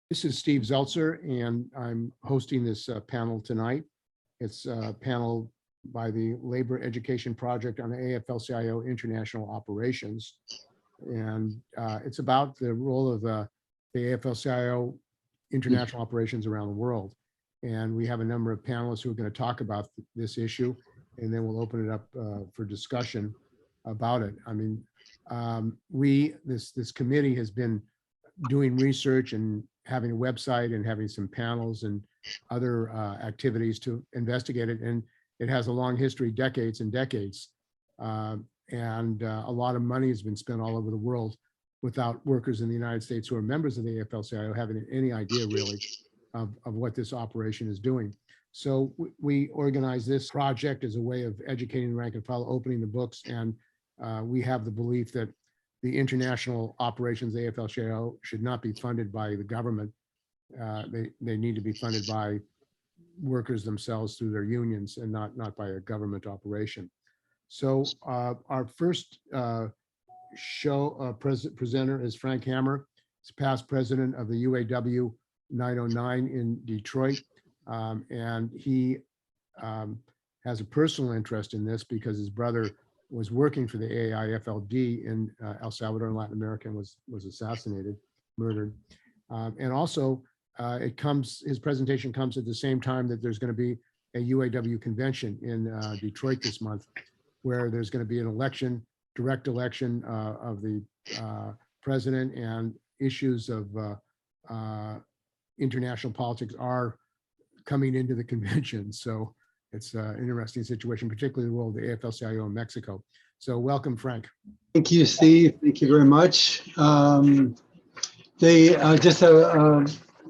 This is Steve Zeltzer, and I'm hosting this panel tonight. It's a panel by the Labor Education Project on AFL-CIO International Operations. And it's about the role of the AFL-CIO international operations around the world. And we have a number of panelists who are going to talk about this issue, and then we'll open it up for discussion about it. I mean, this committee has been doing research and having a website and having some panels and other activities to investigate it. And it has a long history, decades and decades. And a lot of money has been spent all over the world without workers in the United States who are members of the AFL-CIO having any idea really of what this operation is doing. So we organize this project as a way of educating the rank and file, opening the books, and we have the belief that the international operations, the AFL-CIO, should not be funded by the government. They need to be funded by workers themselves through their unions and not by a government operation. So our first presenter is Frank Hammer. He's past president of the UAW 909 in Detroit. And he has a personal interest in this because his brother was working for the AIFLD in El Salvador in Latin America and was assassinated, murdered. And also his presentation comes at the same time that there's going to be a UAW convention in Detroit this month, where there's going to be an election, direct election of the president, and issues of international politics are coming into the convention. So it's an interesting situation, particularly the role of the AFL-CIO in Mexico. So welcome, Frank. Thank you, Steve. Thank you very much. Just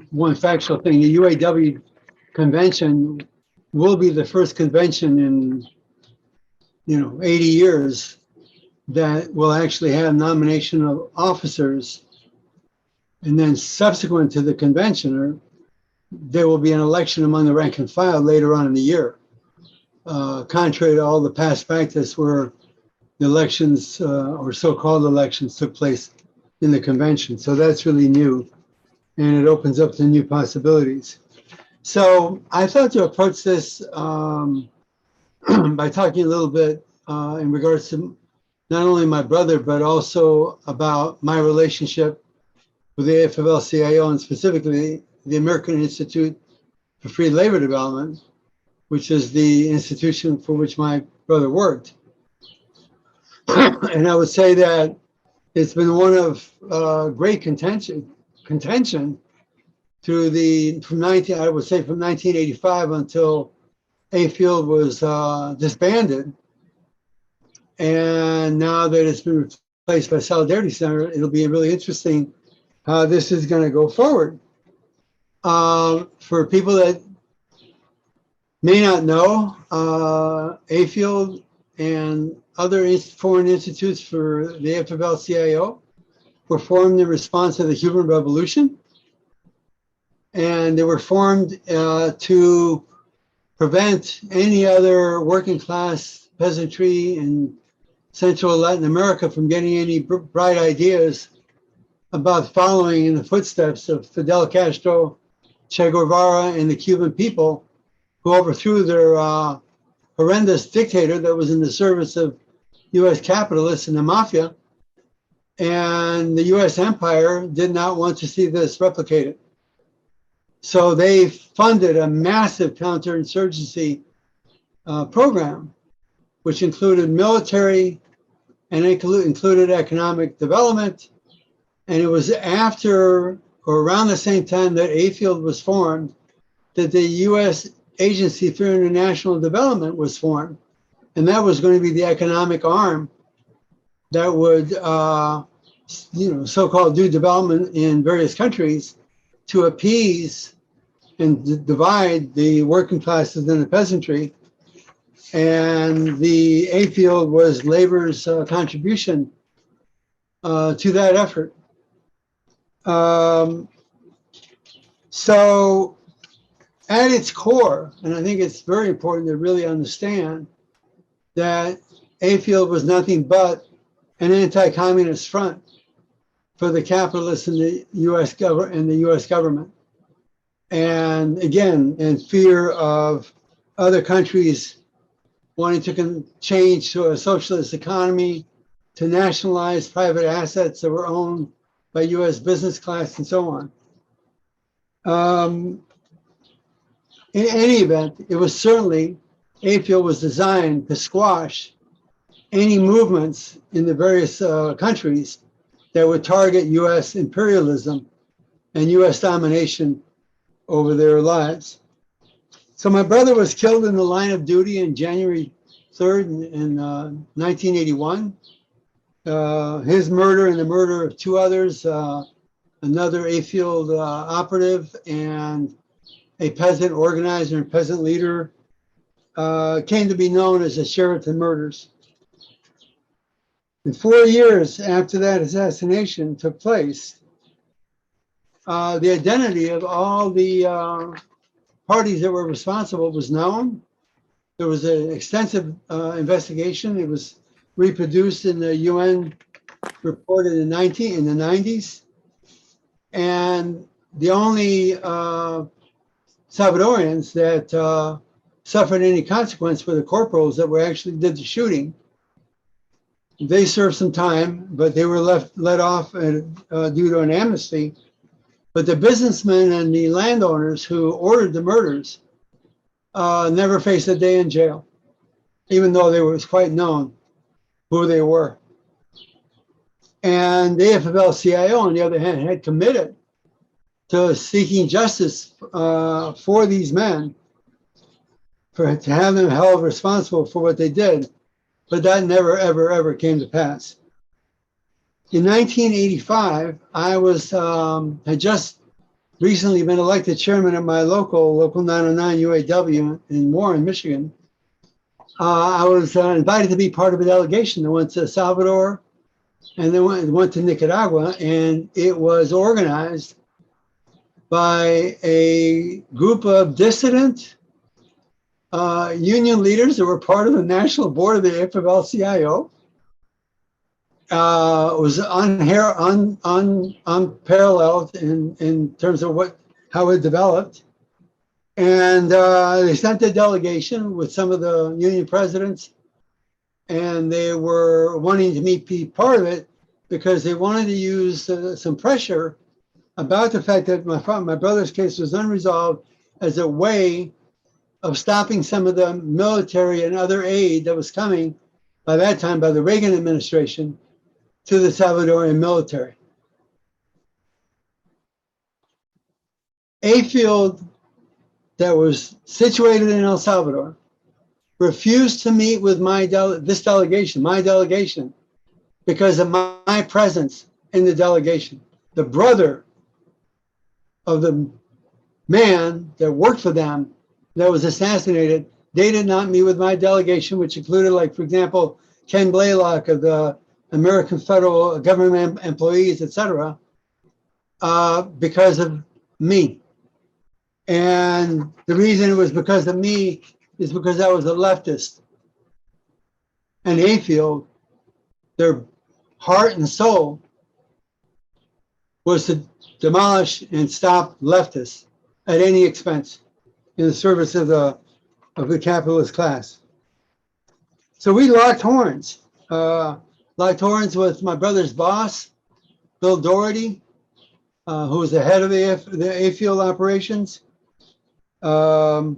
one factual thing, the UAW convention will be the first convention in 80 years that will actually have nomination of officers, and then subsequent to the convention, there will be an election among the rank and file later on in the year. Contrary to all the past practice where the elections or so-called elections took place in the convention. So that's really new, and it opens up to new possibilities. So I thought to approach this by talking a little bit in regards to not only my brother, but also about my relationship with the AFL-CIO, and specifically the American Institute for Free Labor Development, which is the institution for which my brother worked. And I would say that it's been one of great contention through from 1985 until AFL was disbanded. And now that it's been replaced by Solidarity Center, it'll be really interesting how this is going to go forward. For people that may not know, AFL and other foreign institutes for the AFL-CIO were formed in response to the Cuban Revolution. And they were formed to prevent any other working class peasantry in Central Latin America from getting any bright ideas about following in the footsteps of Fidel Castro, Che Guevara, and the Cuban people, who overthrew their horrendous dictator that was in the service of U.S. capitalists and the mafia. And the U.S. empire did not want to see this replicated. So they funded a massive counterinsurgency program, which included military and included economic development. And it was after or around the same time that AFL was formed that the U.S. Agency for International Development was formed. And that was going to be the economic arm that would, so-called do development in various countries to appease and divide the working classes and the peasantry. And the AFL was labor's contribution to that effort. So at its core, and I think it's very important to really understand that AFL was nothing but an anti-communist front for the capitalists in the U.S. government. And again, in fear of other countries wanting to change to a socialist economy, to nationalize private assets that were owned by U.S. business class and so on. In any event, it was certainly, AFL was designed to squash any movements in the various countries that would target U.S. imperialism and U.S. domination over their lives. So my brother was killed in the line of duty on January 3rd in 1981. His murder and the murder of two others, another AFL operative and a peasant organizer and peasant leader, came to be known as the Sheraton Murders. And 4 years after that assassination took place, the identity of all the parties that were responsible was known. There was an extensive investigation. It was reproduced in the UN report in the 90s. And the only Salvadorians that suffered any consequence were the corporals that were actually did the shooting. They served some time, but they were let off due to an amnesty. But the businessmen and the landowners who ordered the murders never faced a day in jail, even though it was quite known who they were. And the AFL-CIO, on the other hand, had committed to seeking justice for these men, to have them held responsible for what they did. But that never, ever, ever came to pass. In 1985, I was had just recently been elected chairman of my local 909 UAW in Warren, Michigan. I was invited to be part of a delegation that went to Salvador and then went to Nicaragua, and it was organized by a group of dissident union leaders that were part of the national board of the AFL-CIO. Was unparalleled in terms of how it developed. And they sent a delegation with some of the union presidents, and they were wanting to be part of it because they wanted to use some pressure about the fact that my brother's case was unresolved as a way of stopping some of the military and other aid that was coming by that time by the Reagan administration to the Salvadorian military. A field that was situated in El Salvador refused to meet with my delegation, because of my presence in the delegation. The brother of the man that worked for them that was assassinated, they did not meet with my delegation, which included, like, for example, Ken Blaylock of the American federal government employees, etc., because of me. And the reason it was because of me is because I was a leftist. And AFL, their heart and soul was to demolish and stop leftists at any expense in the service of the capitalist class. So we locked horns. Locked horns with my brother's boss, Bill Doherty, who was the head of the AFL operations. By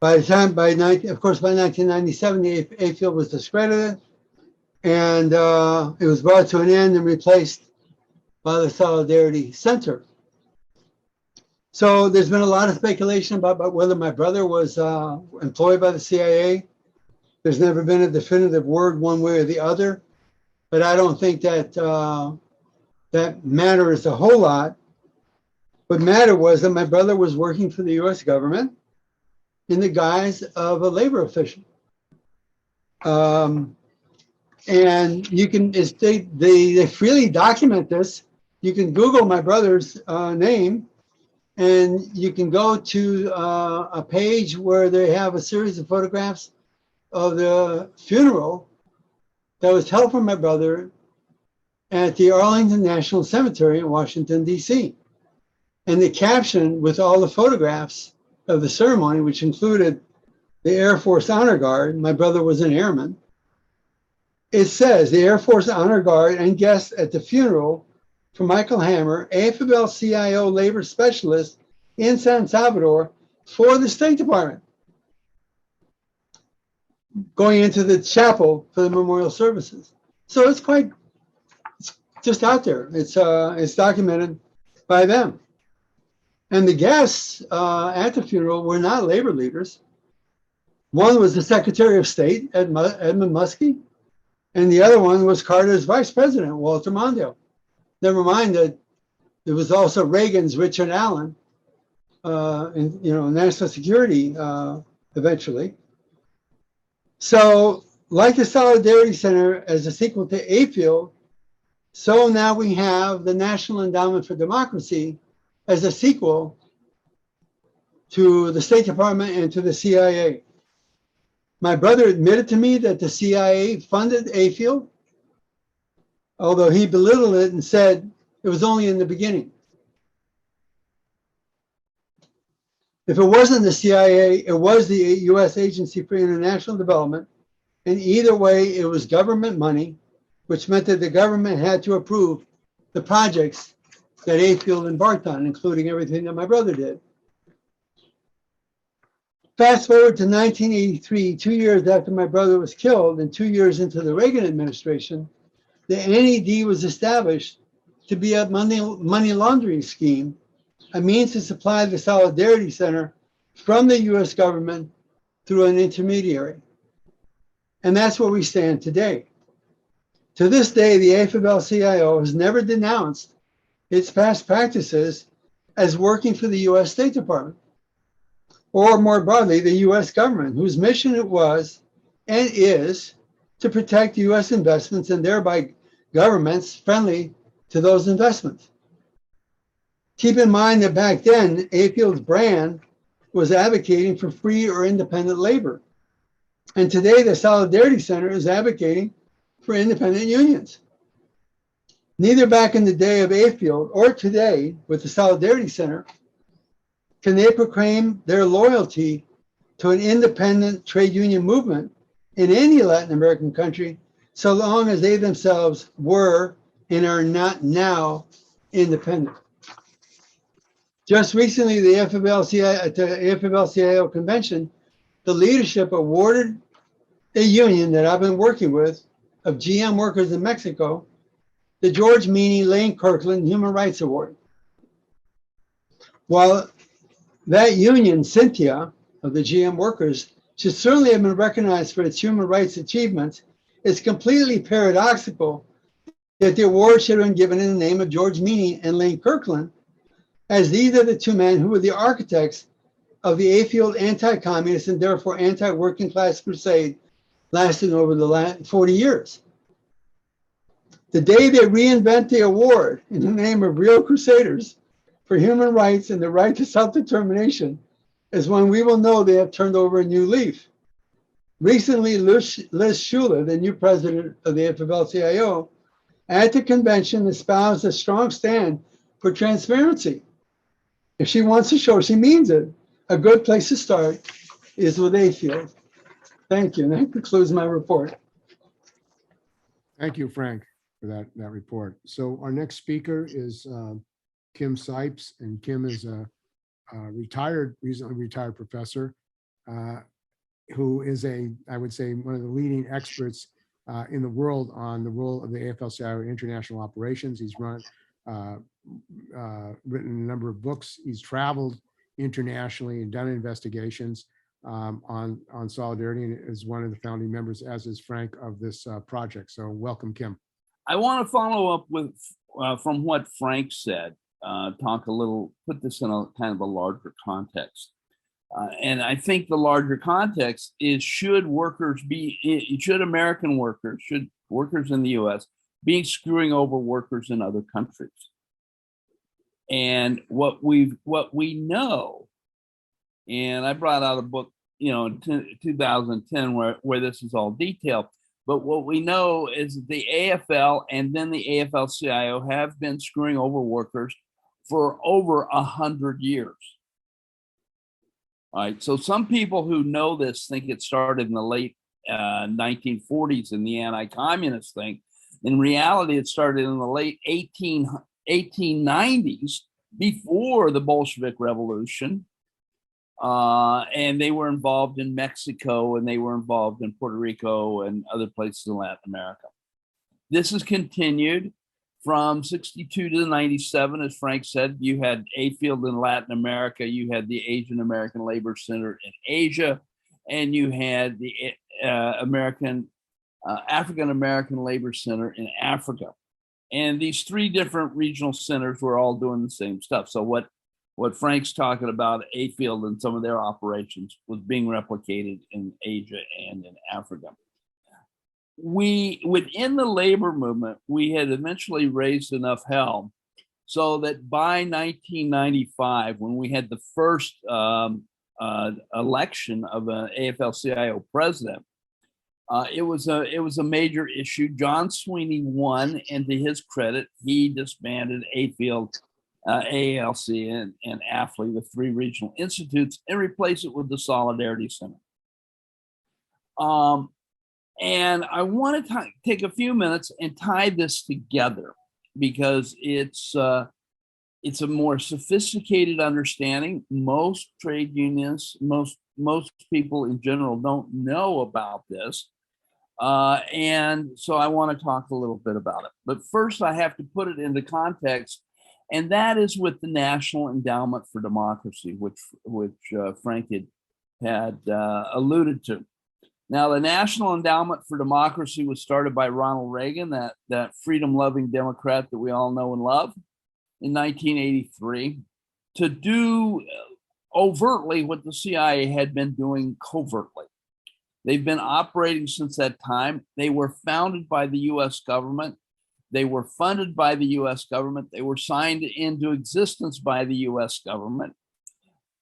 1997, the AFL was discredited, and it was brought to an end and replaced by the Solidarity Center. So there's been a lot of speculation about whether my brother was employed by the CIA. There's never been a definitive word one way or the other, but I don't think that that matters a whole lot. What mattered was that my brother was working for the U.S. government in the guise of a labor official. And you can, they freely document this. You can Google my brother's name, and you can go to a page where they have a series of photographs of the funeral that was held for my brother at the Arlington National Cemetery in Washington, D.C. And the caption with all the photographs of the ceremony, which included the Air Force Honor Guard, my brother was an airman, it says the Air Force Honor Guard and guests at the funeral for Michael Hammer, AFL-CIO labor specialist in San Salvador for the State Department, going into the chapel for the memorial services. So it's just out there. It's documented by them. And the guests at the funeral were not labor leaders. One was the Secretary of State, Edmund Muskie, and the other one was Carter's Vice President, Walter Mondale. Never mind that it was also Reagan's Richard Allen, and national security eventually. So, like the Solidarity Center as a sequel to AFL, so now we have the National Endowment for Democracy as a sequel to the State Department and to the CIA. My brother admitted to me that the CIA funded AFL, although he belittled it and said it was only in the beginning. If it wasn't the CIA, it was the U.S. Agency for International Development. And either way, it was government money, which meant that the government had to approve the projects that AFL embarked on, including everything that my brother did. Fast forward to 1983, 2 years after my brother was killed and 2 years into the Reagan administration, the NED was established to be a money laundering scheme, a means to supply the Solidarity Center from the US government through an intermediary. And that's where we stand today. To this day, the AFL-CIO has never denounced its past practices as working for the US State Department, or more broadly, the US government, whose mission it was and is to protect US investments and thereby governments friendly to those investments. Keep in mind that back then, AFL's brand was advocating for free or independent labor. And today, the Solidarity Center is advocating for independent unions. Neither back in the day of AFL or today with the Solidarity Center can they proclaim their loyalty to an independent trade union movement in any Latin American country, so long as they themselves were and are not now independent. Just recently, the AFL-CIO convention, the leadership awarded a union that I've been working with of GM workers in Mexico the George Meaney Lane Kirkland Human Rights Award. While that union, Cynthia, of the GM workers, should certainly have been recognized for its human rights achievements, it's completely paradoxical that the award should have been given in the name of George Meaney and Lane Kirkland, as these are the two men who were the architects of the AFL anti-communist and therefore anti-working class crusade lasting over the last 40 years. The day they reinvent the award in the name of real crusaders for human rights and the right to self-determination is when we will know they have turned over a new leaf. Recently, Liz Schuler, the new president of the AFL-CIO, at the convention espoused a strong stand for transparency. If she wants to show she means it, a good place to start is with AFL. Thank you. And that concludes my report. Thank you, Frank, for that report. So our next speaker is Kim Scipes, and Kim is a recently retired professor who is I would say, one of the leading experts in the world on the role of the AFL-CIO in international operations. He's written a number of books. He's traveled internationally and done investigations on solidarity, and is one of the founding members, as is Frank, of this project. So welcome, Kim. I want to follow up with from what Frank said, talk a little, put this in a kind of a larger context. And I think the larger context is, should workers in the US be screwing over workers in other countries? And what we know, and I brought out a book, in 2010 where this is all detailed. But what we know is that the AFL and then the AFL-CIO have been screwing over workers for over 100 years. All right, so some people who know this think it started in the late 1940s in the anti-communist thing. In reality, it started in the late 1890s before the Bolshevik Revolution. And they were involved in Mexico, and they were involved in Puerto Rico and other places in Latin America. This has continued from 62 to 97, as Frank said. You had AFLD in Latin America, you had the Asian American Labor Center in Asia, and you had the African American Labor Center in Africa. And these three different regional centers were all doing the same stuff. So what Frank's talking about, AFLD and some of their operations, was being replicated in Asia and in Africa. Within the labor movement, we had eventually raised enough hell so that by 1995, when we had the first election of an AFL-CIO president, it was a major issue. John Sweeney won, and to his credit, he disbanded AFLD, AALC, and AFLE, the three regional institutes, and replaced it with the Solidarity Center. And I want to take a few minutes and tie this together because it's a more sophisticated understanding. Most trade unions, most people in general don't know about this. And so I want to talk a little bit about it. But first, I have to put it into context, and that is with the National Endowment for Democracy, which Frank had alluded to. Now, the National Endowment for Democracy was started by Ronald Reagan, that freedom-loving Democrat that we all know and love, in 1983, to do overtly what the CIA had been doing covertly. They've been operating since that time. They were founded by the US government. They were funded by the US government. They were signed into existence by the US government.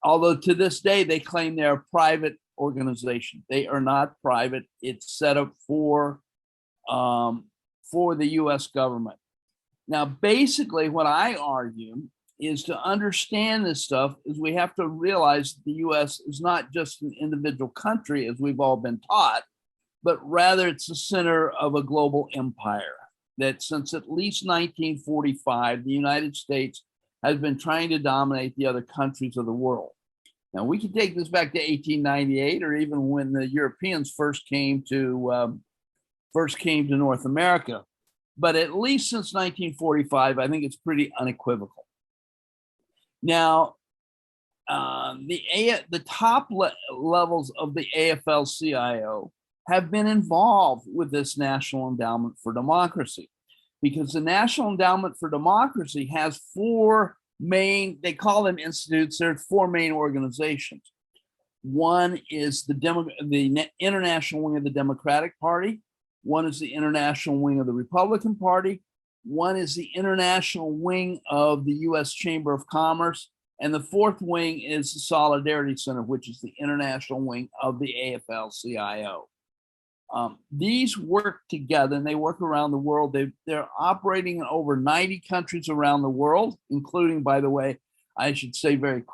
Although to this day, they claim they're a private organization. They are not private. It's set up for the US government. Now, basically what I argue is to understand this stuff is we have to realize that the US is not just an individual country as we've all been taught, but rather it's the center of a global empire that since at least 1945, the United States has been trying to dominate the other countries of the world. Now, we can take this back to 1898, or even when the Europeans first came to North America. But at least since 1945, I think it's pretty unequivocal. Now, the top levels of the AFL-CIO have been involved with this National Endowment for Democracy, because the National Endowment for Democracy has four main, they call them institutes. There's four main organizations. One is the international wing of the Democratic Party. One is the international wing of the Republican Party. One is the international wing of the U.S. Chamber of Commerce. And the fourth wing is the Solidarity Center, which is the international wing of the AFL-CIO. These work together, and they work around the world. They're operating in over 90 countries around the world, including, by the way, I should say very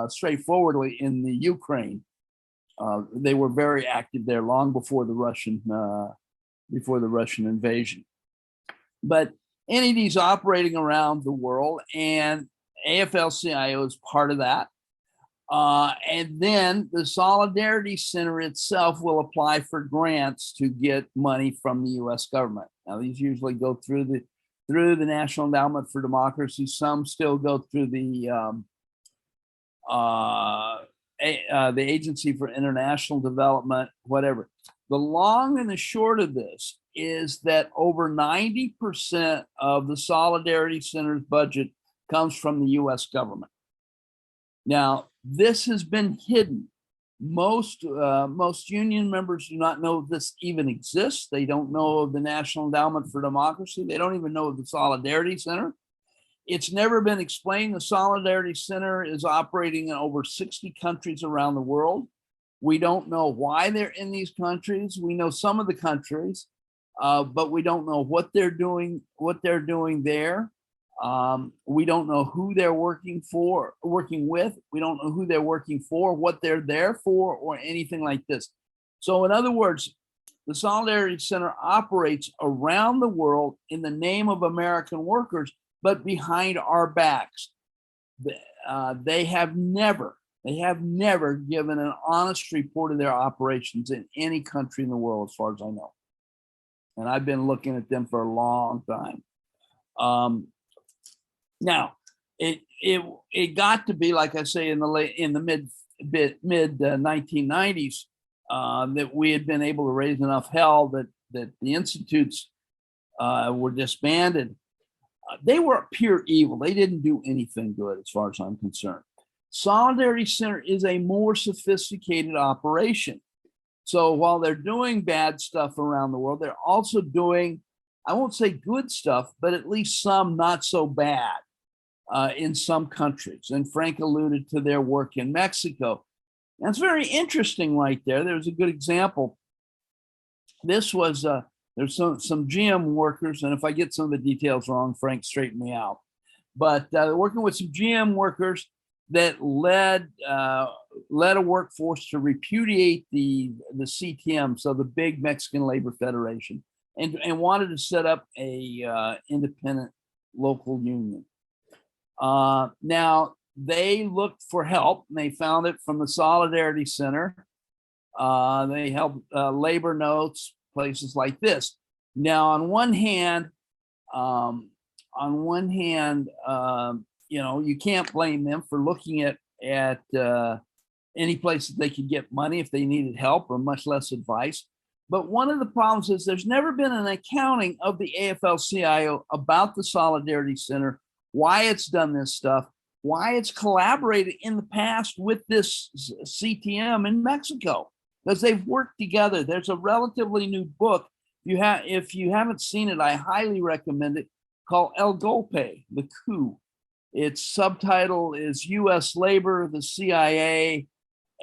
straightforwardly, in the Ukraine. They were very active there long before the Russian invasion. But any of these operating around the world, and AFL-CIO is part of that. And then the Solidarity Center itself will apply for grants to get money from the U.S. government. Now, these usually go through the National Endowment for Democracy. Some still go through the Agency for International Development, whatever. The long and the short of this is that over 90% of the Solidarity Center's budget comes from the U.S. government. Now, this has been hidden. Most union members do not know this even exists. They don't know of the National Endowment for Democracy. They don't even know of the Solidarity Center. It's never been explained. The Solidarity Center is operating in over 60 countries around the world. We don't know why they're in these countries. We know some of the countries, but we don't know what they're doing there. We don't know who they're working with. We don't know who they're working for, what they're there for, or anything like this. So in other words, the Solidarity Center operates around the world in the name of American workers, but behind our backs. They have never given an honest report of their operations in any country in the world, as far as I know. And I've been looking at them for a long time. Now, it got to be, like I say, in the mid 1990s, that we had been able to raise enough hell that the institutes were disbanded. They were pure evil. They didn't do anything good, as far as I'm concerned. Solidarity Center is a more sophisticated operation. So while they're doing bad stuff around the world, they're also doing, I won't say good stuff, but at least some not so bad in some countries. And Frank alluded to their work in Mexico. That's very interesting right there. There's a good example. This was, there's some GM workers, and if I get some of the details wrong, Frank, straighten me out. But working with some GM workers that led a workforce to repudiate the CTM, so the big Mexican Labor Federation, and wanted to set up a independent local union. Now, they looked for help, and they found it from the Solidarity Center. They helped labor notes, places like this. Now, on one hand, you know, you can't blame them for looking at any place that they could get money if they needed help, or much less advice. But one of the problems is there's never been an accounting of the AFL-CIO about the Solidarity Center, why it's done this stuff, why it's collaborated in the past with this CTM in Mexico, because they've worked together. There's a relatively new book. If you haven't seen it, I highly recommend it, called El Golpe, The Coup. Its subtitle is U.S. Labor, the CIA,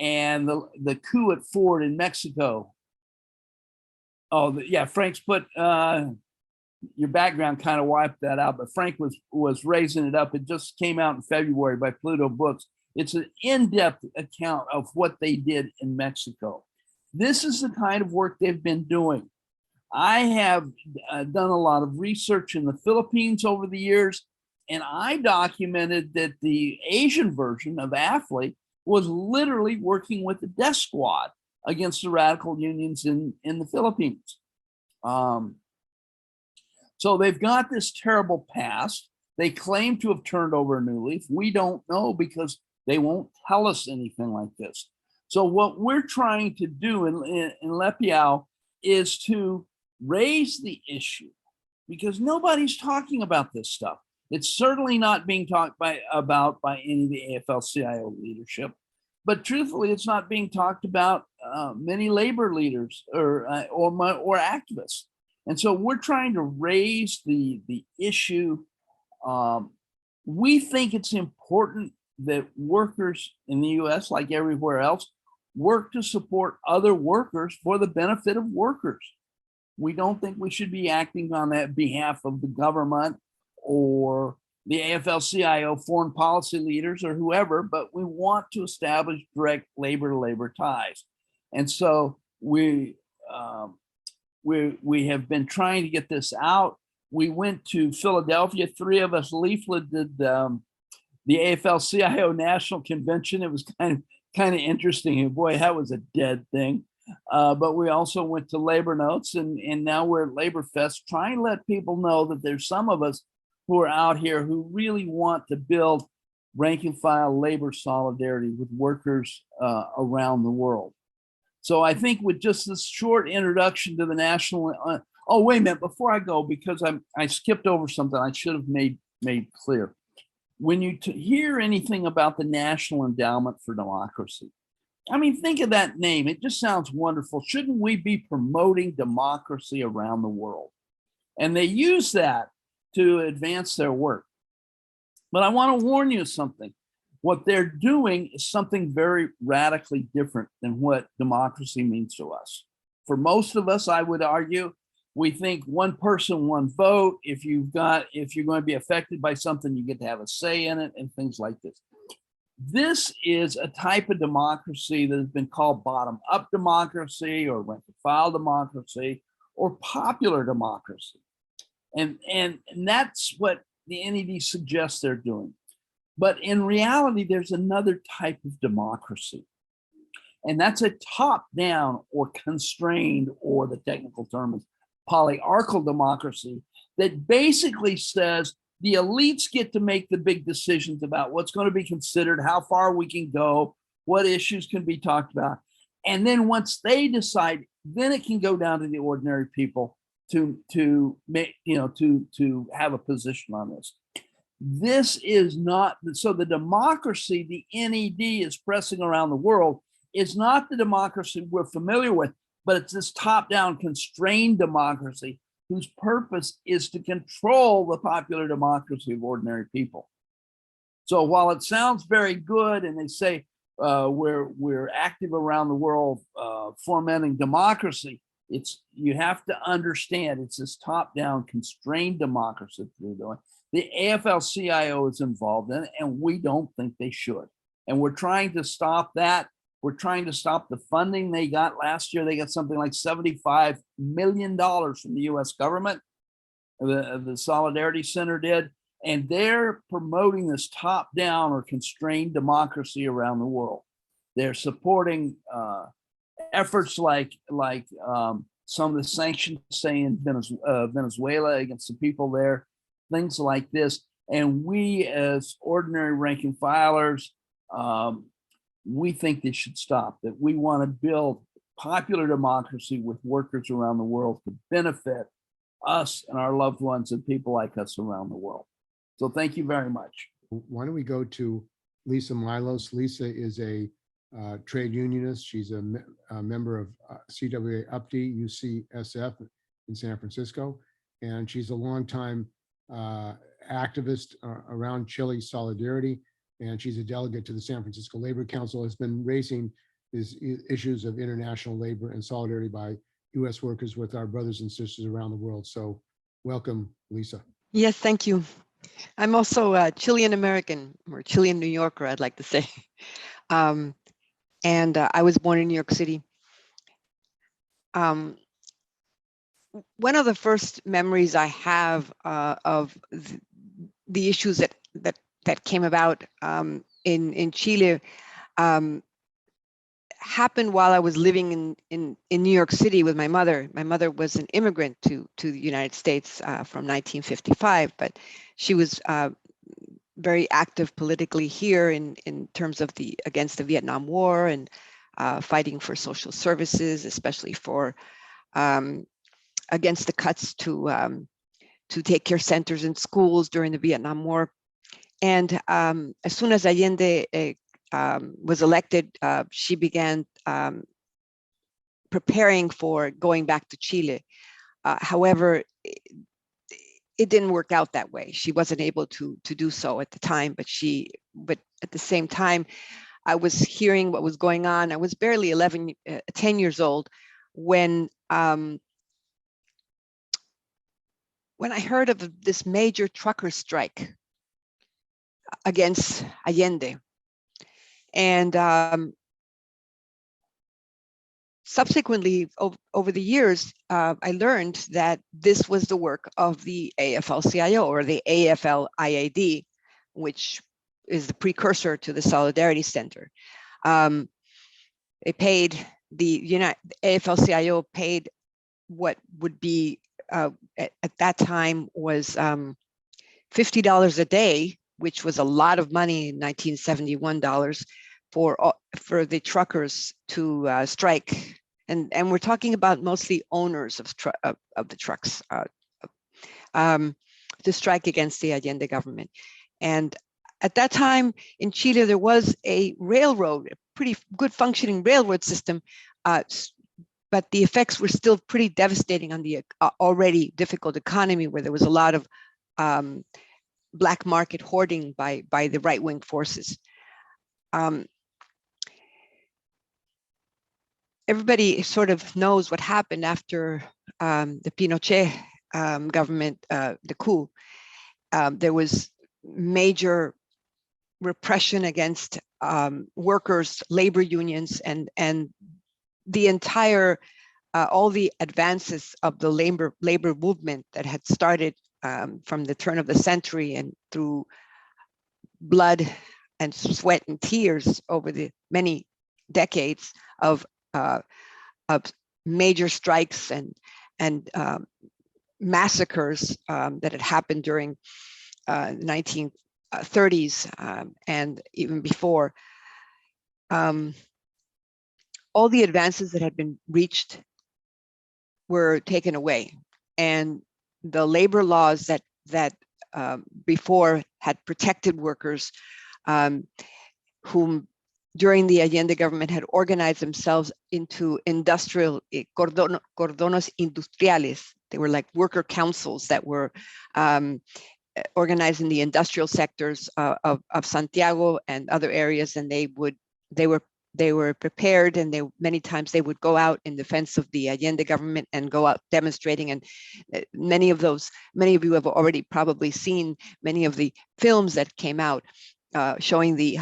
and the coup at Ford in Mexico. Oh, yeah, Frank's put, your background kind of wiped that out, but Frank was raising it up. It just came out in February by Pluto Books. It's an in-depth account of what they did in Mexico. This is the kind of work they've been doing. I have done a lot of research in the Philippines over the years, and I documented that the Asian version of AFLD was literally working with the death squad against the radical unions in the Philippines. So they've got this terrible past. They claim to have turned over a new leaf. We don't know because they won't tell us anything like this. So what we're trying to do in Lepiao is to raise the issue, because nobody's talking about this stuff. It's certainly not being talked about by any of the AFL-CIO leadership, but truthfully, it's not being talked about many labor leaders or activists. And so we're trying to raise the issue. We think it's important that workers in the US, like everywhere else, work to support other workers for the benefit of workers. We don't think we should be acting on that behalf of the government or the AFL-CIO foreign policy leaders or whoever, but we want to establish direct labor-to-labor ties. And so we have been trying to get this out. We went to Philadelphia. 3 of us leafleted the AFL-CIO National Convention. It was kind of interesting. And boy, that was a dead thing. But we also went to Labor Notes, and now we're at Labor Fest, trying to let people know that there's some of us who are out here who really want to build rank and file labor solidarity with workers around the world. So I think with just this short introduction to the national, oh, wait a minute, before I go, because I skipped over something I should have made clear. When you hear anything about the National Endowment for Democracy, I mean, think of that name. It just sounds wonderful. Shouldn't we be promoting democracy around the world? And they use that to advance their work. But I want to warn you something. What they're doing is something very radically different than what democracy means to us. For most of us, I would argue, we think one person, one vote. If you're going to be affected by something, you get to have a say in it and things like this. This is a type of democracy that has been called bottom-up democracy or rank-and-file democracy or popular democracy. And that's what the NED suggests they're doing. But in reality, there's another type of democracy. And that's a top-down or constrained, or the technical term is polyarchal democracy, that basically says the elites get to make the big decisions about what's going to be considered, how far we can go, what issues can be talked about. And then once they decide, then it can go down to the ordinary people to make, to have a position on this. This is not, so the democracy the NED is pressing around the world is not the democracy we're familiar with, but it's this top-down constrained democracy whose purpose is to control the popular democracy of ordinary people. So while it sounds very good, and they say we're active around the world fomenting democracy, you have to understand it's this top-down constrained democracy that they're doing. The AFL-CIO is involved in it, and we don't think they should. And we're trying to stop that. We're trying to stop the funding they got last year. They got something like $75 million from the US government. The Solidarity Center did. And they're promoting this top-down or constrained democracy around the world. They're supporting efforts like some of the sanctions, say in Venezuela against the people there, things like this. And we as ordinary rank and filers, we think this should stop, that we want to build popular democracy with workers around the world to benefit us and our loved ones and people like us around the world. So thank you very much. Why don't we go to Lisa Milos? Lisa is a trade unionist. She's a member of CWA UTPE UCSF in San Francisco, and she's a longtime activist around Chile solidarity, and she's a delegate to the San Francisco Labor Council, has been raising these issues of international labor and solidarity by U.S. workers with our brothers and sisters around the world. So welcome, Lisa. Yes, thank you. I'm also a Chilean American, or Chilean New Yorker, I'd like to say. And I was born in New York City. One of the first memories I have of the issues that came about in Chile happened while I was living in New York City with my mother. My mother was an immigrant to the United States from 1955, but she was very active politically here in terms of against the Vietnam War and fighting for social services, especially for against the cuts to take care centers and schools during the Vietnam War. And as soon as Allende was elected, she began preparing for going back to Chile. However, it didn't work out that way. She wasn't able to do so at the time, but at the same time, I was hearing what was going on. I was barely 10 years old when I heard of this major trucker strike against Allende. And subsequently, over the years, I learned that this was the work of the AFL-CIO or the AFL-IAD, which is the precursor to the Solidarity Center. They paid the AFL-CIO paid what would be at that time was $50 a day, which was a lot of money in 1971 dollars for the truckers to strike, and we're talking about mostly owners of the trucks to strike against the Allende government. And at that time in Chile, there was a railroad, a pretty good functioning railroad system, but the effects were still pretty devastating on the already difficult economy, where there was a lot of black market hoarding by the right-wing forces. everybody sort of knows what happened after the Pinochet government, the coup. There was major repression against workers, labor unions, and the entire, all the advances of the labor movement that had started from the turn of the century and through blood and sweat and tears over the many decades of major strikes and massacres that had happened during the 1930s and even before. All the advances that had been reached were taken away, and the labor laws that before had protected workers, whom during the Allende government had organized themselves into industrial cordones industriales. They were like worker councils that were organized in the industrial sectors of Santiago and other areas, and they were prepared, and many times they would go out in defense of the Allende government and go out demonstrating. And many of you have already probably seen many of the films that came out showing the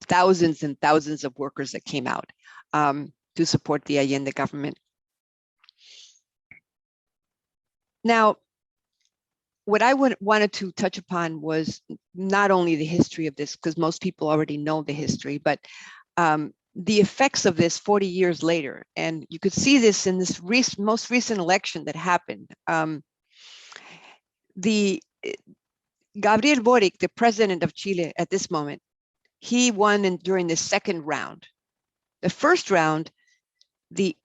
thousands and thousands of workers that came out to support the Allende government. Now, what I wanted to touch upon was not only the history of this, because most people already know the history, but the effects of this 40 years later. And you could see this in this most recent election that happened. Gabriel Boric, the president of Chile at this moment, he won during the second round. The first round, the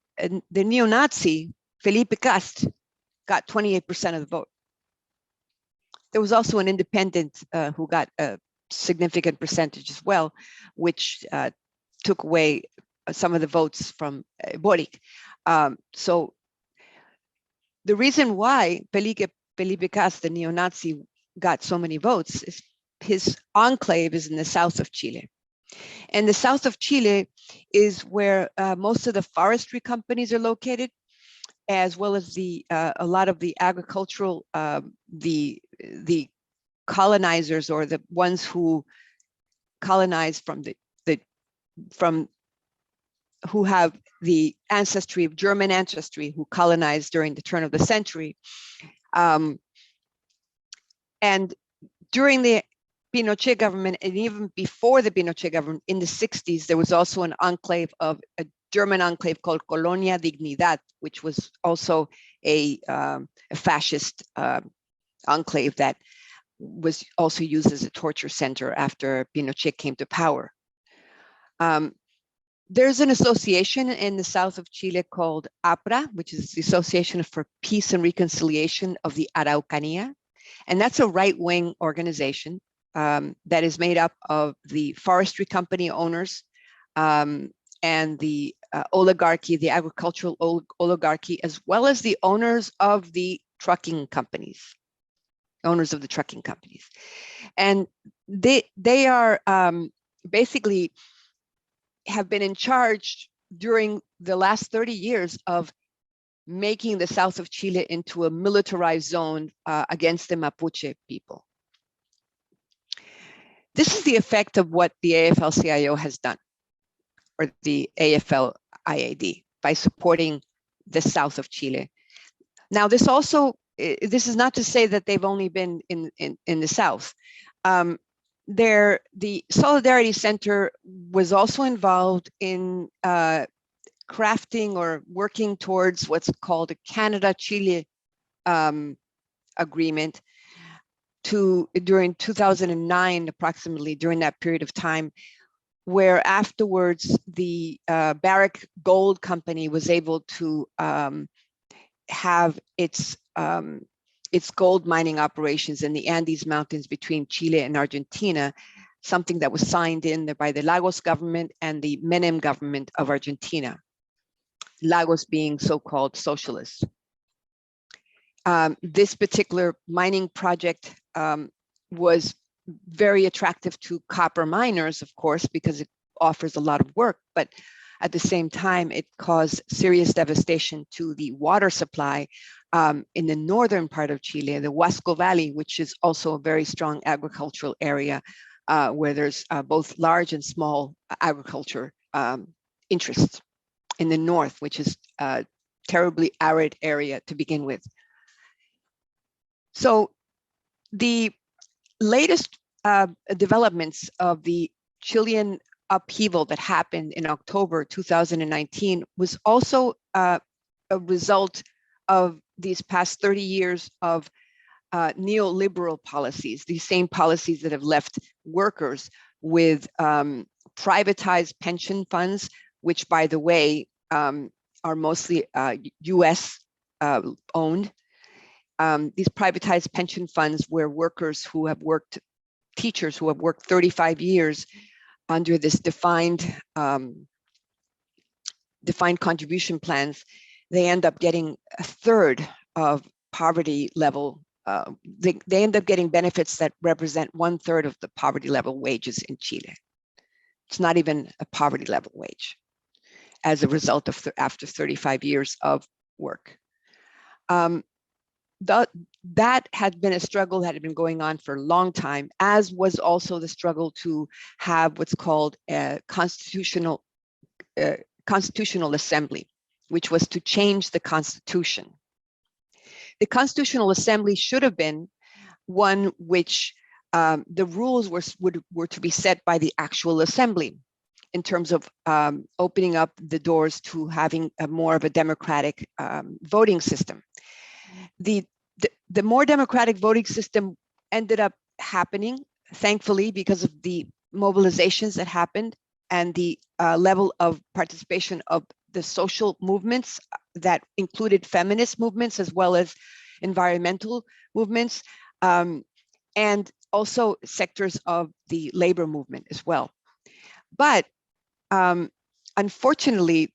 neo-Nazi Felipe Cast got 28% of the vote. There was also an independent who got a significant percentage as well, which took away some of the votes from Boric. So the reason why Felipe Cast, the neo-Nazi, got so many votes is his enclave is in the south of Chile. And the south of Chile is where most of the forestry companies are located, as well as a lot of the agricultural, the colonizers, or the ones who colonized who have the ancestry of German ancestry, who colonized during the turn of the century. And during the Pinochet government, and even before the Pinochet government in the 60s, there was also an enclave of a German enclave called Colonia Dignidad, which was also a fascist enclave that was also used as a torture center after Pinochet came to power. There's an association in the south of Chile called APRA, which is the Association for Peace and Reconciliation of the Araucanía. And that's a right-wing organization that is made up of the forestry company owners and the oligarchy, the agricultural oligarchy, as well as the owners of the trucking companies, And they are basically have been in charge during the last 30 years of making the south of Chile into a militarized zone against the Mapuche people. This is the effect of what the AFL-CIO has done, or the AFL-IAD, by supporting the south of Chile. Now, this is not to say that they've only been in the south. The Solidarity Center was also involved in crafting or working towards what's called a Canada-Chile agreement during 2009, approximately, during that period of time, where afterwards the Barrick Gold Company was able to have its gold mining operations in the Andes Mountains between Chile and Argentina, something that was signed in by the Lagos government and the Menem government of Argentina, Lagos being so-called socialist. This particular mining project was very attractive to copper miners, of course, because offers a lot of work, but at the same time, it caused serious devastation to the water supply in the northern part of Chile, the Huasco Valley, which is also a very strong agricultural area where there's both large and small agriculture interests in the north, which is a terribly arid area to begin with. So the latest developments of the Chilean upheaval that happened in October 2019 was also a result of these past 30 years of neoliberal policies, these same policies that have left workers with privatized pension funds, which, by the way, are mostly US owned. These privatized pension funds where workers who have worked, teachers who have worked 35 years under this defined contribution plans, they end up getting a third of poverty level. They end up getting benefits that represent 1/3 of the poverty level wages in Chile. It's not even a poverty level wage as a result of after 35 years of work. That had been a struggle that had been going on for a long time, as was also the struggle to have what's called a constitutional assembly, which was to change the constitution. The Constitutional Assembly should have been one which the rules were to be set by the actual assembly in terms of opening up the doors to having more of a democratic voting system. The more democratic voting system ended up happening, thankfully, because of the mobilizations that happened and the level of participation of the social movements that included feminist movements as well as environmental movements, and also sectors of the labor movement as well. But unfortunately,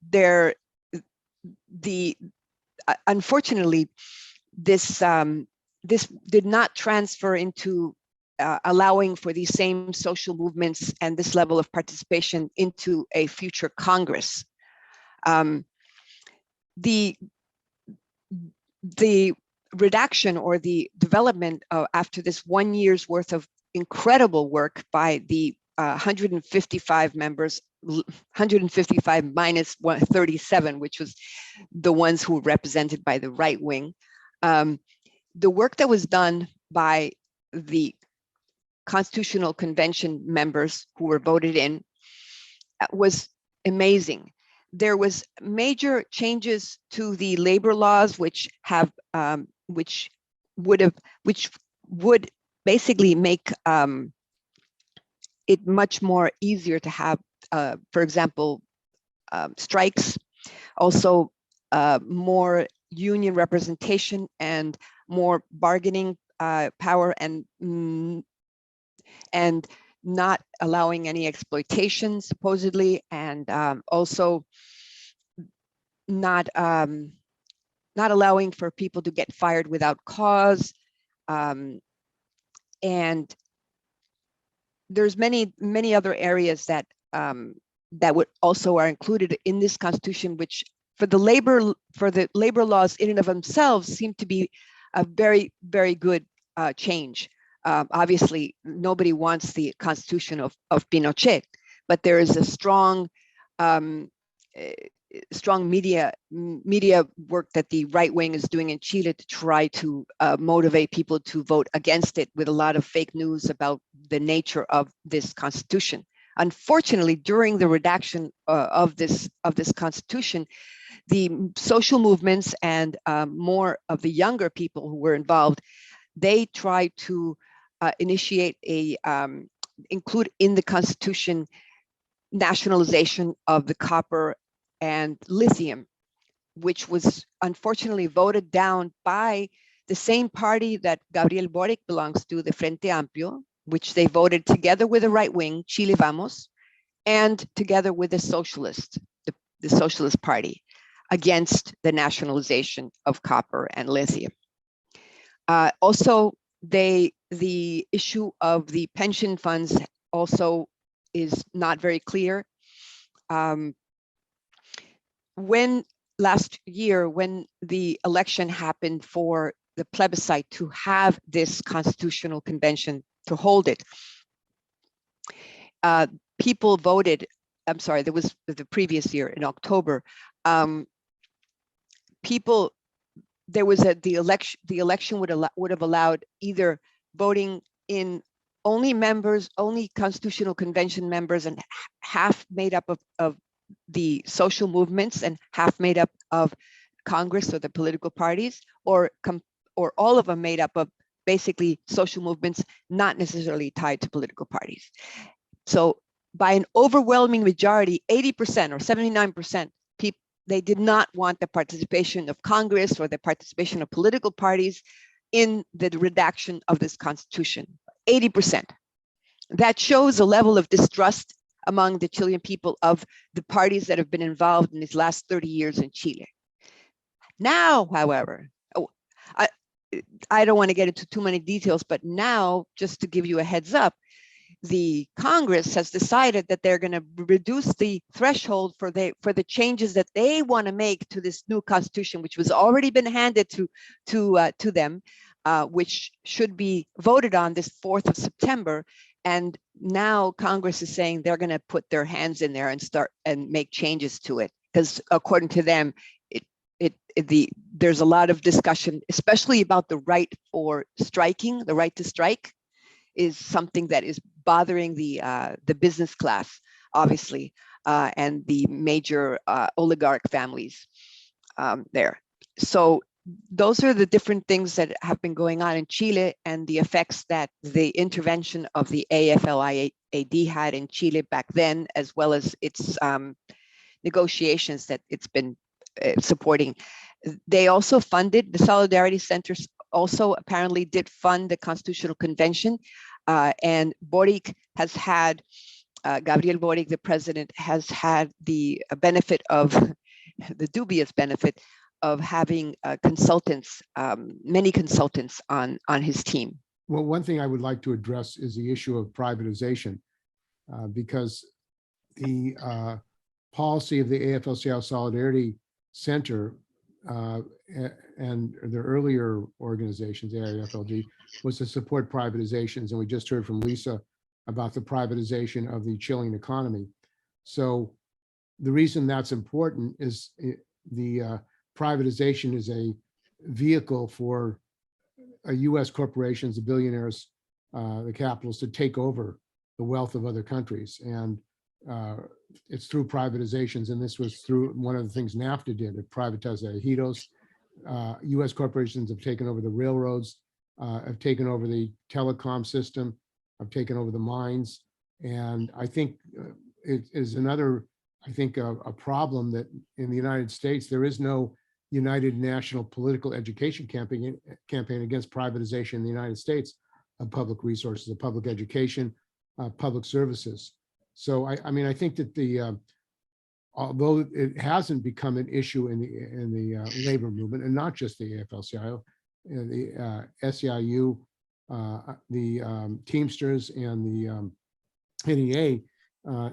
this did not transfer into allowing for these same social movements and this level of participation into a future Congress. The redaction or the development after this 1 year's worth of incredible work by the 155 members, 155 minus 37, which was the ones who were represented by the right wing. The work that was done by the Constitutional Convention members who were voted in was amazing. There was major changes to the labor laws, which would basically make it much more easier to have, for example, strikes, also more union representation and more bargaining power, and not allowing any exploitation, supposedly, and also not allowing for people to get fired without cause. And there's many other areas that would also are included in this constitution, which for the labor laws in and of themselves seem to be a very, very good change. Obviously, nobody wants the constitution of Pinochet, but there is a strong media work that the right wing is doing in Chile to try to motivate people to vote against it with a lot of fake news about the nature of this constitution. Unfortunately, during the redaction of this constitution, the social movements and more of the younger people who were involved, they tried to initiate include in the constitution nationalization of the copper and lithium, which was unfortunately voted down by the same party that Gabriel Boric belongs to, the Frente Amplio, which they voted together with the right wing, Chile Vamos, and together with the Socialist Party against the nationalization of copper and lithium. Also, the issue of the pension funds also is not very clear. when last year, when the election happened for the plebiscite to have this constitutional convention, to hold it, people voted. I'm sorry, there was the previous year in October. People, there was the election would have allowed either voting in only members, only constitutional convention members, and half made up of the social movements and half made up of Congress or the political parties, or all of them made up of basically social movements not necessarily tied to political parties. So by an overwhelming majority, 80% or 79%, they did not want the participation of Congress or the participation of political parties in the redaction of this constitution. 80%. That shows a level of distrust among the Chilean people of the parties that have been involved in these last 30 years in Chile. Now, however, I don't want to get into too many details, but now, just to give you a heads up, the Congress has decided that they're going to reduce the threshold for the changes that they want to make to this new constitution, which was already been handed to them, which should be voted on this 4th of September. And now Congress is saying they're going to put their hands in there and start and make changes to it, because according to them, there's a lot of discussion, especially about the right for striking. The right to strike is something that is bothering the business class, obviously, and the major oligarch families there. So those are the different things that have been going on in Chile, and the effects that the intervention of the AFL-CIO had in Chile back then, as well as its negotiations that it's been supporting. They also funded, the Solidarity Centers also apparently did fund the Constitutional Convention, and Boric has had, Gabriel Boric, the president, has had the benefit of, the dubious benefit of having consultants, many consultants on his team. Well, one thing I would like to address is the issue of privatization, because the policy of the AFL-CIO Solidarity Center and the earlier organizations, the AIFLD, was to support privatizations. And we just heard from Lisa about the privatization of the Chilean economy. So the reason that's important is the privatization is a vehicle for US corporations, the billionaires, the capitalists, to take over the wealth of other countries. And it's through privatizations, and this was through one of the things NAFTA did. It privatized the ejidos. US corporations have taken over the railroads, have taken over the telecom system, have taken over the mines. And I think it is another, I think, a problem that in the United States, there is no united national political education campaign against privatization in the United States of public resources, of public education, public services. So I mean, I think that although it hasn't become an issue in the labor movement, and not just the AFL-CIO, the SEIU, the Teamsters, and the NEA,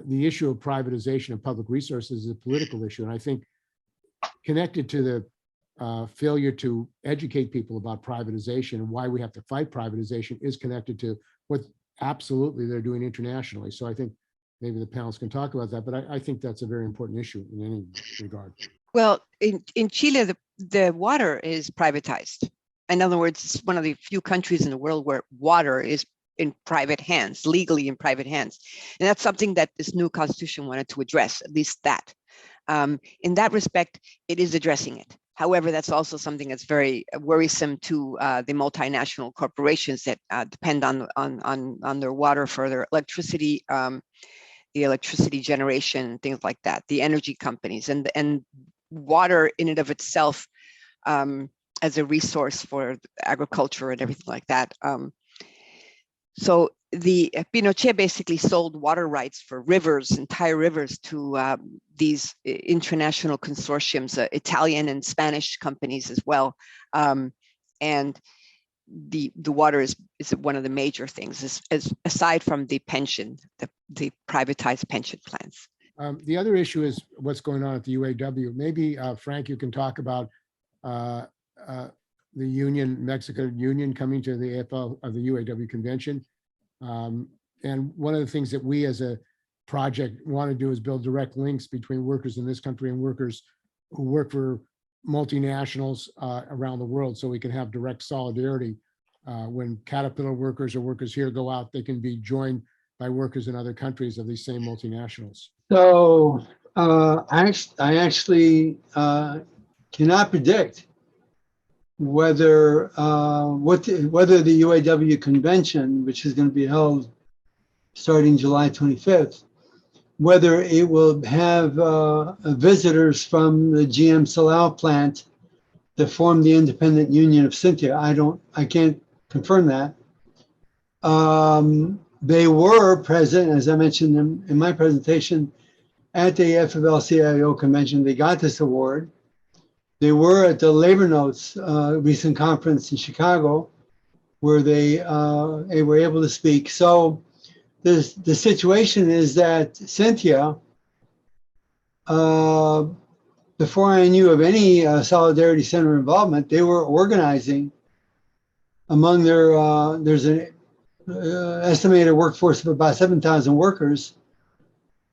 the issue of privatization of public resources is a political issue. And I think connected to the failure to educate people about privatization and why we have to fight privatization is connected to what absolutely they're doing internationally. So I think maybe the panelists can talk about that, but I think that's a very important issue in any regard. Well, in Chile, the water is privatized. In other words, it's one of the few countries in the world where water is in private hands, legally in private hands. And that's something that this new constitution wanted to address, at least that. In that respect, it is addressing it. However, that's also something that's very worrisome to the multinational corporations that depend on their water for their electricity, the electricity generation, things like that, the energy companies, and water in and of itself as a resource for agriculture and everything like that. So the Pinochet basically sold water rights for rivers, entire rivers, to these international consortiums, Italian and Spanish companies as well. And the water is one of the major things, as aside from the pension, the privatized pension plans. The other issue is what's going on at the UAW. Maybe, Frank, you can talk about the union, Mexican union coming to the AFL of the UAW convention. And one of the things that we as a project want to do is build direct links between workers in this country and workers who work for multinationals around the world, so we can have direct solidarity. When Caterpillar workers or workers here go out, they can be joined by workers in other countries of these same multinationals. So I actually cannot predict whether whether the UAW convention, which is going to be held starting July 25th, whether it will have visitors from the GM Silao plant that form the independent union of Cynthia. I can't confirm that. They were present, as I mentioned in my presentation, at the AFL-CIO convention. They got this award. They were at the Labor Notes recent conference in Chicago, where they were able to speak. So the situation is that Cynthia, before I knew of any Solidarity Center involvement, they were organizing among their, there's an estimated workforce of about 7,000 workers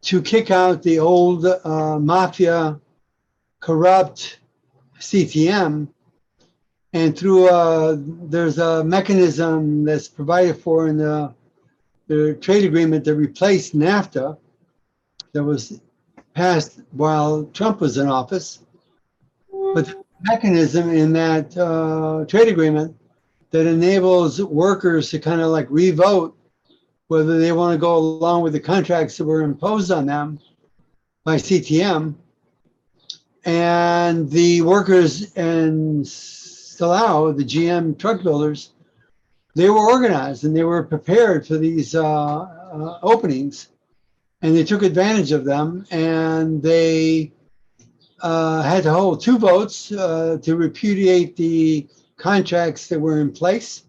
to kick out the old mafia, corrupt CTM. And through, there's a mechanism that's provided for in the trade agreement that replaced NAFTA that was passed while Trump was in office. But the mechanism in that trade agreement that enables workers to kind of like re-vote whether they want to go along with the contracts that were imposed on them by CTM. And the workers in Silao, the GM truck builders, they were organized and they were prepared for these openings, and they took advantage of them, and they had to hold 2 votes to repudiate the contracts that were in place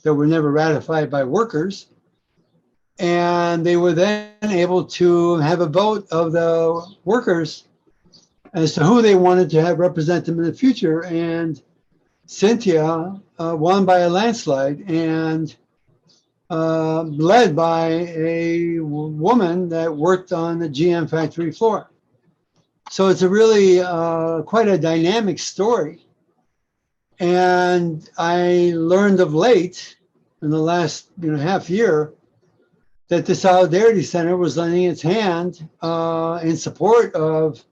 that were never ratified by workers. And they were then able to have a vote of the workers as to who they wanted to have represent them in the future. And Cynthia won by a landslide, and led by a woman that worked on the GM factory floor. So it's a really quite a dynamic story. And I learned of late, in the last half year, that the Solidarity Center was lending its hand in support of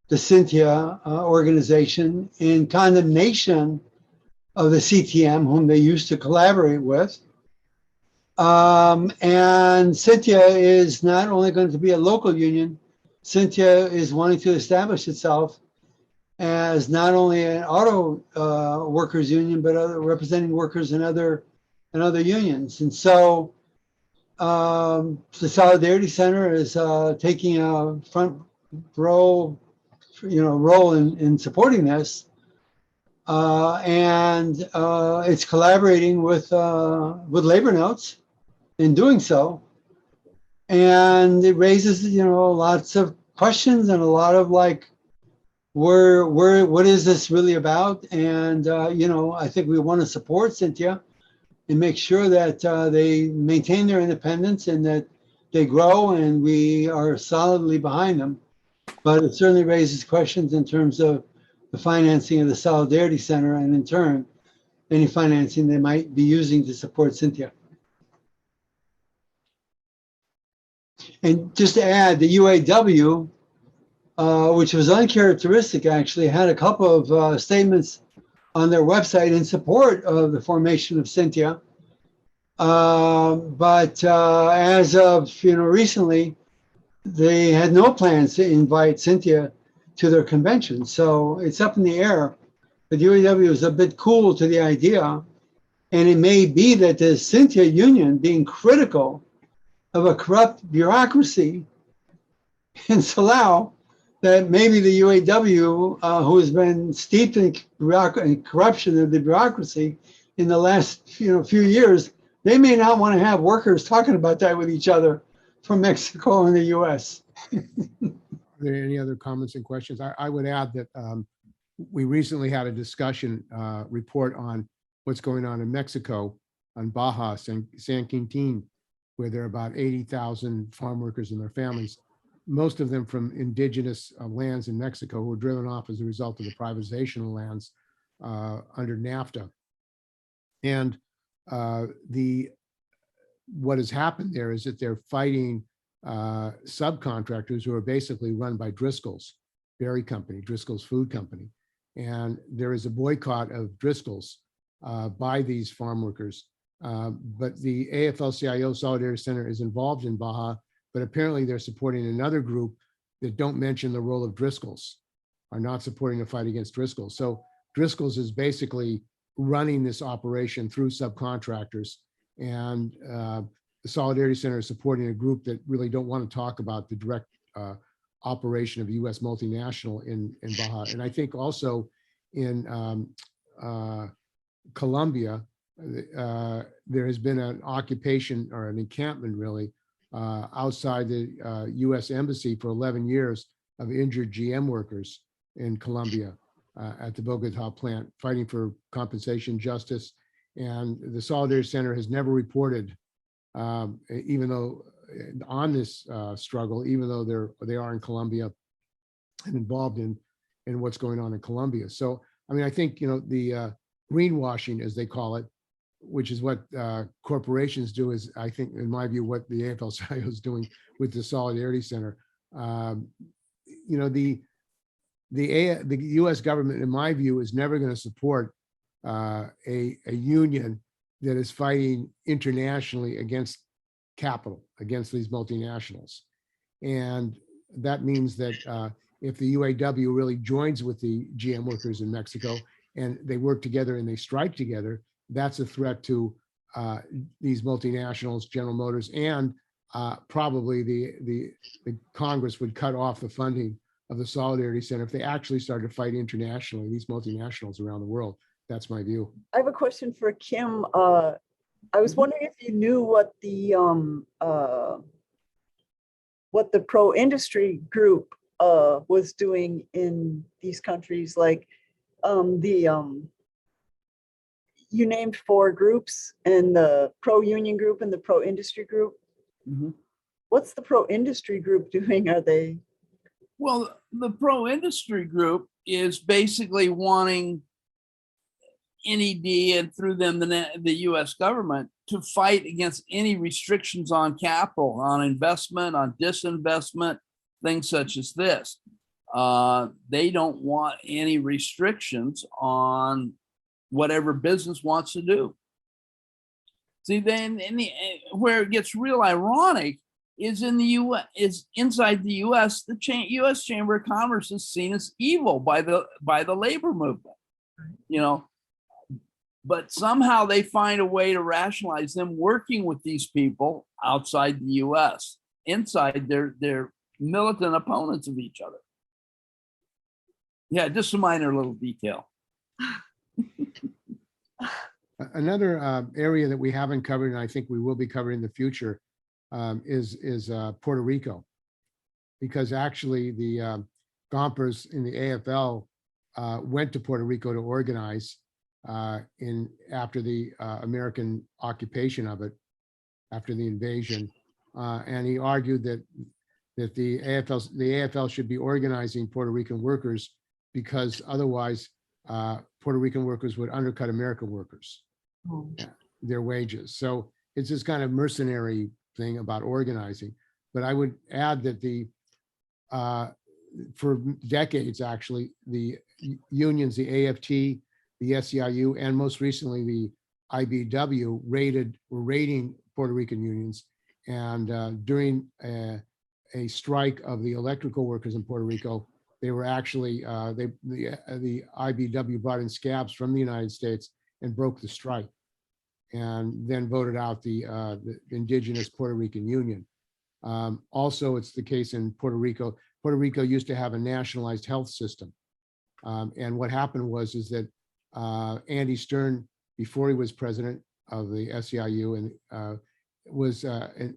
the Cynthia organization in condemnation of the CTM, whom they used to collaborate with. And Cynthia is not only going to be a local union, Cynthia is wanting to establish itself as not only an auto workers union, but representing workers in other unions. And so the Solidarity Center is taking a front row, role in supporting this, and it's collaborating with Labor Notes in doing so, and it raises lots of questions and a lot of like, what is this really about? And I think we want to support Cynthia and make sure that they maintain their independence and that they grow, and we are solidly behind them. But it certainly raises questions in terms of the financing of the Solidarity Center, and in turn, any financing they might be using to support Cynthia. And just to add, the UAW, which was uncharacteristic, actually had a couple of statements on their website in support of the formation of Cynthia. But as of recently, they had no plans to invite Cynthia to their convention. So it's up in the air. The UAW is a bit cool to the idea. And it may be that the Cynthia union, being critical of a corrupt bureaucracy in Silao, that maybe the UAW, who has been steeped in corruption of the bureaucracy in the last few years, they may not want to have workers talking about that with each other from Mexico and the US. Are there any other comments and questions? I would add that we recently had a discussion report on what's going on in Mexico, on Baja, San Quintin, where there are about 80,000 farm workers and their families, most of them from indigenous lands in Mexico, who were driven off as a result of the privatization of lands under NAFTA. And what has happened there is that they're fighting subcontractors who are basically run by Driscoll's Berry Company, Driscoll's Food Company. And there is a boycott of Driscoll's by these farm workers. But the AFL-CIO Solidarity Center is involved in Baja, but apparently they're supporting another group that don't mention the role of Driscoll's, are not supporting the fight against Driscoll's. So Driscoll's is basically running this operation through subcontractors, and the Solidarity Center is supporting a group that really don't want to talk about the direct operation of a U.S. multinational in Baja. And I think also in Colombia, there has been an occupation or an encampment really outside the U.S. Embassy for 11 years of injured GM workers in Colombia at the Bogota plant, fighting for compensation, justice. And the Solidarity Center has never reported, even though on this struggle, even though they are in Colombia and involved in what's going on in Colombia. So, I mean, I think, you know, the greenwashing, as they call it, which is what corporations do, is, I think, in my view, what the AFL-CIO is doing with the Solidarity Center. You know, the U.S. government, in my view, is never going to support a union that is fighting internationally against capital, against these multinationals. And that means that if the UAW really joins with the GM workers in Mexico and they work together and they strike together, that's a threat to these multinationals, General Motors, and probably the Congress would cut off the funding of the Solidarity Center if they actually started to fight internationally, these multinationals around the world. That's my view. I have a question for Kim. I was wondering if you knew what the pro-industry group was doing in these countries, like you named 4 groups, and the pro-union group and the pro-industry group. Mhm. What's the pro-industry group doing? Are they? Well, the pro-industry group is basically wanting NED and through them the U.S. government to fight against any restrictions on capital, on investment, on disinvestment, things such as this. They don't want any restrictions on whatever business wants to do. See, then where it gets real ironic is in the U.S. is inside the U.S. The U.S. Chamber of Commerce is seen as evil by the labor movement, you know. But somehow they find a way to rationalize them working with these people outside the U.S. Inside, they're militant opponents of each other. Yeah, just a minor little detail. Another area that we haven't covered, and I think we will be covering in the future, is Puerto Rico, because actually the Gompers in the AFL went to Puerto Rico to organize after the American occupation of it, after the invasion, and he argued that the AFL should be organizing Puerto Rican workers because otherwise Puerto Rican workers would undercut American workers, their wages. So it's this kind of mercenary thing about organizing. But I would add that for decades, actually, the unions, the AFT, the SEIU, and most recently the IBW were raiding Puerto Rican unions. And during a strike of the electrical workers in Puerto Rico, they were actually, the IBW brought in scabs from the United States and broke the strike, and then voted out the indigenous Puerto Rican Union. Also, it's the case in Puerto Rico. Puerto Rico used to have a nationalized health system. And what happened was that Andy Stern, before he was president of the SEIU, and was an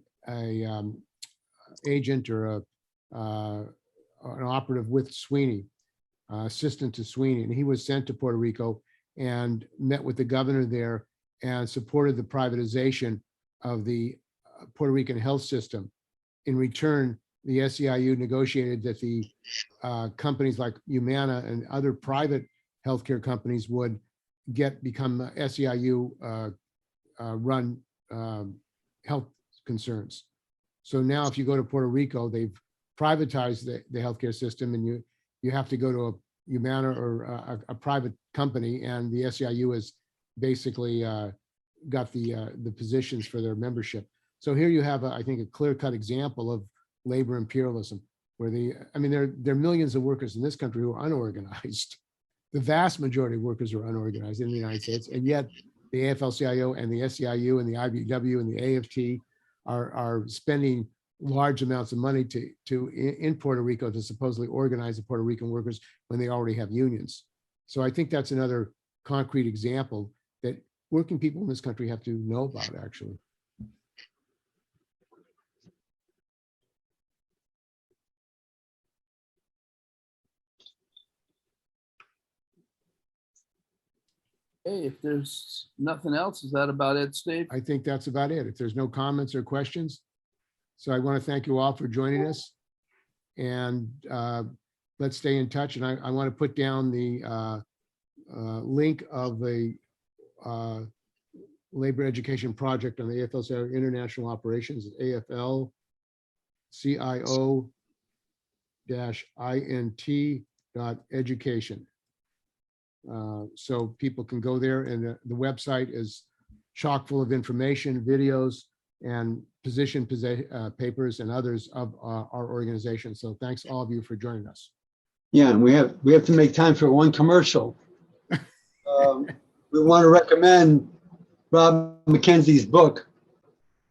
agent or an operative with Sweeney, assistant to Sweeney, and he was sent to Puerto Rico and met with the governor there and supported the privatization of the Puerto Rican health system. In return, the SEIU negotiated that the companies like Humana and other private healthcare companies would become SEIU run health concerns. So now if you go to Puerto Rico, they've privatized the healthcare system, and you have to go to a Humana or a private company, and the SEIU has basically got the positions for their membership. So here you have, I think, a clear-cut example of labor imperialism, where there are millions of workers in this country who are unorganized. The vast majority of workers are unorganized in the United States, and yet the AFL-CIO and the SEIU and the IBW and the AFT are spending large amounts of money in Puerto Rico to supposedly organize the Puerto Rican workers when they already have unions. So I think that's another concrete example that working people in this country have to know about, actually. Hey, if there's nothing else, is that about it, Steve? I think that's about it. If there's no comments or questions. So I want to thank you all for joining us, and let's stay in touch. And I want to put down the link of the labor education project on the AFL-CIO International Operations, AFL-CIO-INT.education. So people can go there, and the website is chock full of information, videos, and position papers and others of our organization. So thanks all of you for joining us. Yeah, and we have to make time for one commercial. We want to recommend Rob McKenzie's book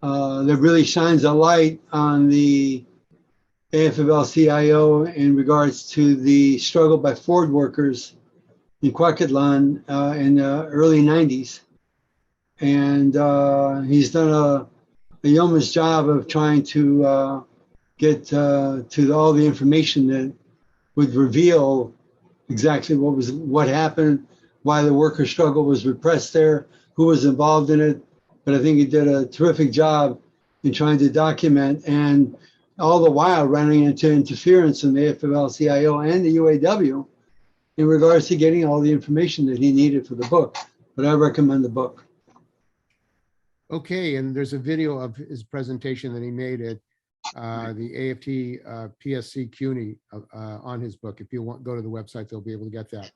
that really shines a light on the AFL-CIO in regards to the struggle by Ford workers in Cuautitlan in the early 90s. And he's done a yeoman's job of trying to get to all the information that would reveal exactly what happened, why the worker struggle was repressed there, who was involved in it. But I think he did a terrific job in trying to document, and all the while running into interference in the AFL-CIO and the UAW in regards to getting all the information that he needed for the book. But I recommend the book. Okay, and there's a video of his presentation that he made at the AFT PSC CUNY on his book. If you go to the website, they'll be able to get that.